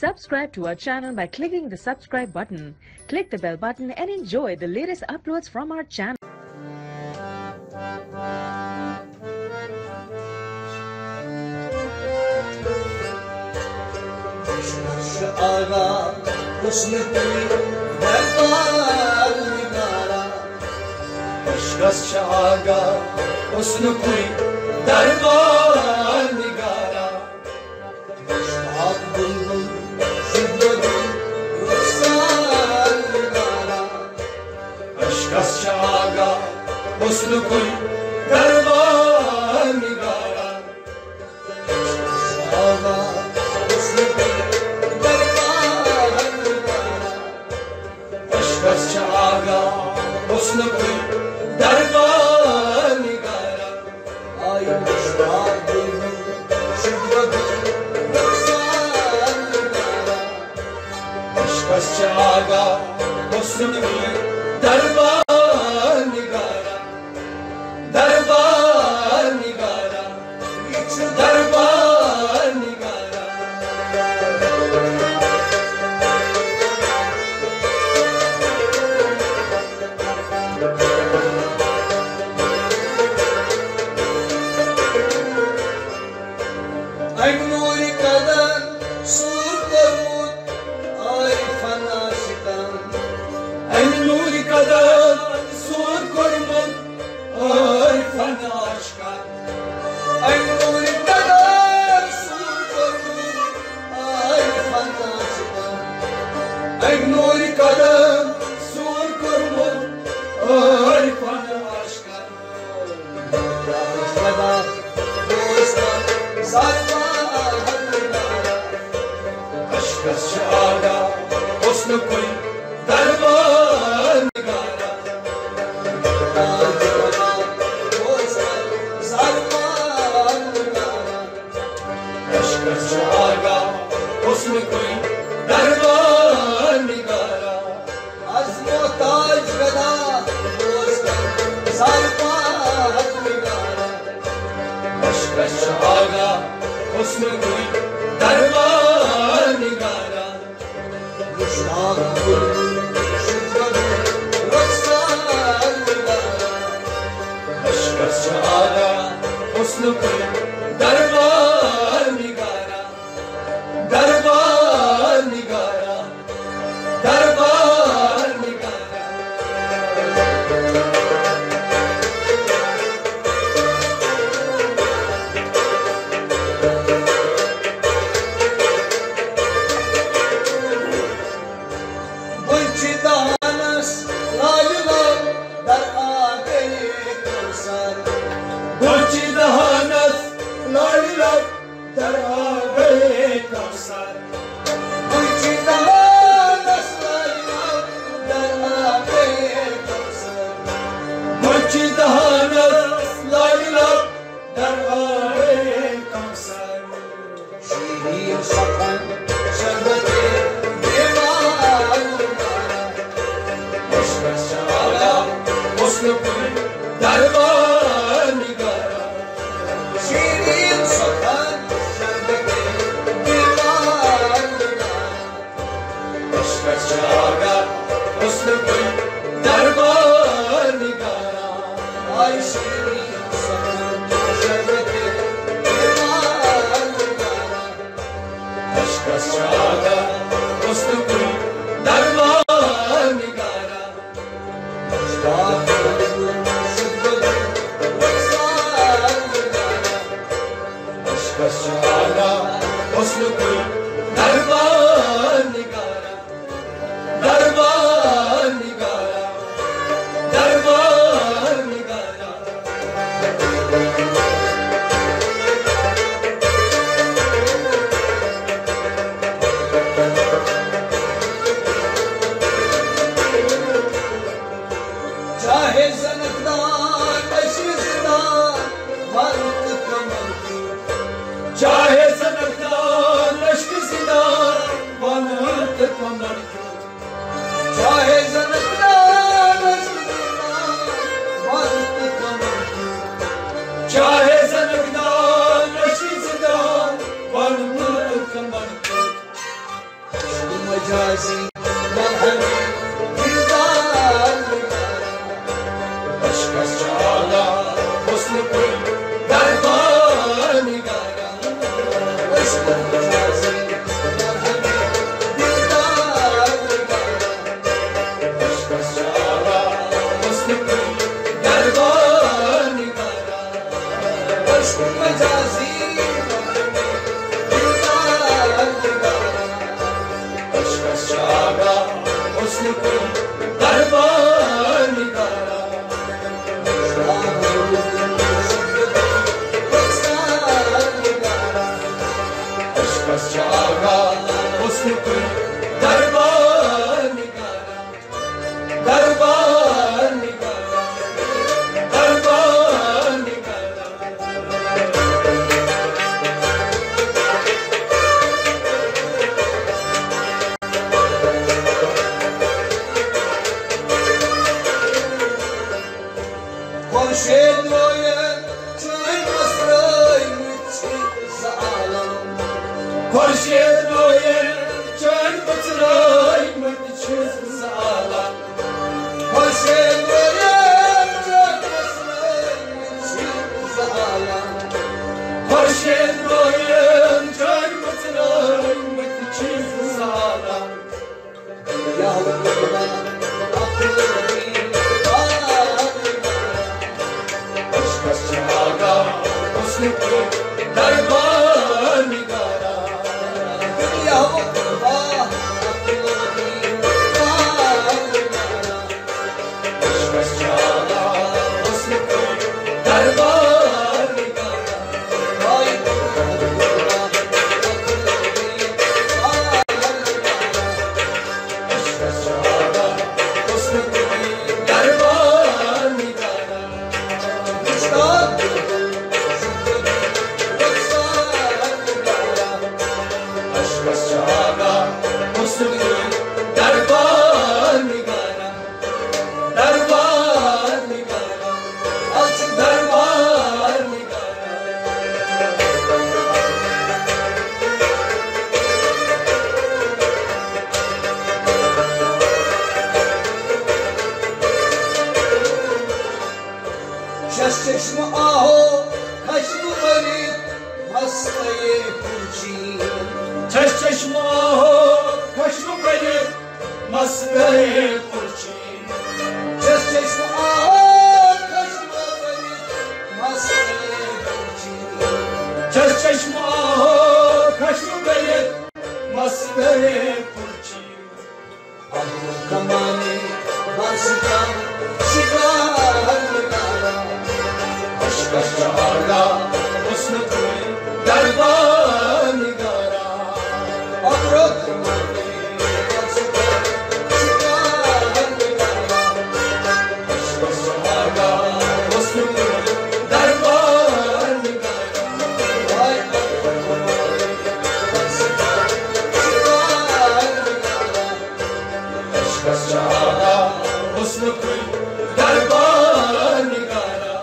Subscribe to our channel by clicking the subscribe button. Click the bell button and enjoy the latest uploads from our channel. मजाजी मरहमी दिलदार अश्क चाला हुस्न कुल दरबार निगारा अश्क मजाजी मरहमी दिलदार अश्क चाला हुस्न कुल दरबार निगारा अश्क मजाजी दरबार निगारा हुस्न कुल दरबार निगारा दरबार निगारा दरबार निगारा Horşed roye çay masray müçi zalam Horşed roye çay masray müçi zalam Horşed roye çay masray müçi zalam Horşed roye çay masray müçi zalam Yavrum दरबार निगारा दुनिया दरबार चश्म आहो खश्म बरी हस्ते पूछी चश्म आहो खश्म बरी मस्ते पूछी चश्म आहो खश्म बरी मस्ते पूछी चश्म आहो खश्म बरी मस्ते पूछी अब कमाने हंसता शिकार Kashara, Husn Kull Darbar Nigara, Abrod Mane, Kashara, Husn Kull Darbar Nigara, Kashara, Husn Kull Darbar Nigara.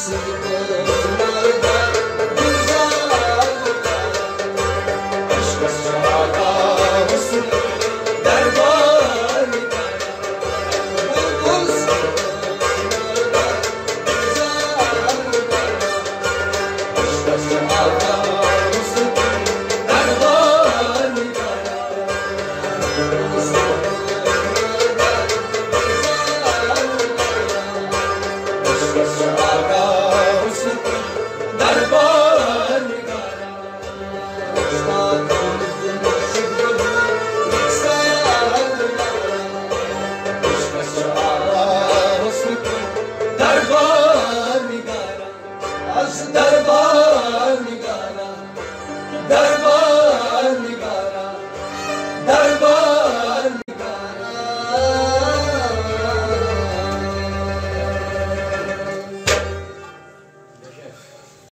सीमा